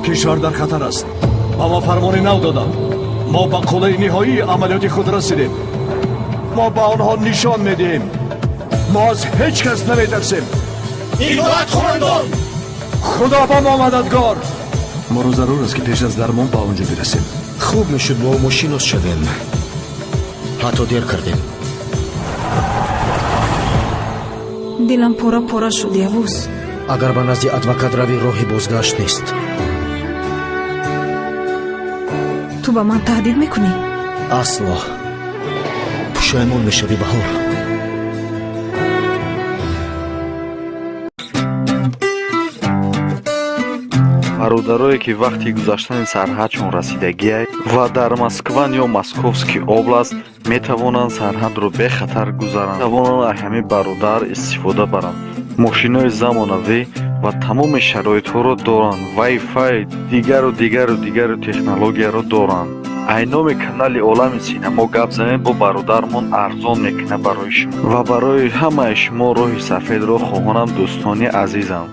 کشور در خطر است. ما فرمان نو دادم. ما به قله نهایی عملیات خود رسیدیم. ما به آنها نشان میدیم ما از هیچ کس نمیترسیم. اطاعت خواندان. خدا با ما مددگار. ما رو ضرور است که پیش از درمان به اونجا برسیم. خوب میشد با ماشینوس شدیم. حتی دیر کردیم. دلم پورا پورا شد یوز. اگر به نزد ادوکات روی راهی بازگشت نیست. تو با من تهدید میکنی؟ اصلا پشیمون میشوی بهار. бародарое ки вақти гузаштани сарҳадшон расидагӣ ва дар москван ё московский област метавонанд сарҳадро бехатар гузаранд. тавонанд аз ҳамин бародар истифода баранд. мошинои замонавӣ ва тамоми шароитҳоро доранд. вайфай дигару технологияро доранд. айноми канали олами синамо гап занед бо бародармон арзон мекунад барои шумо ва барои ҳамаи шумо роҳи сафедро хоҳонам дӯстони азизам.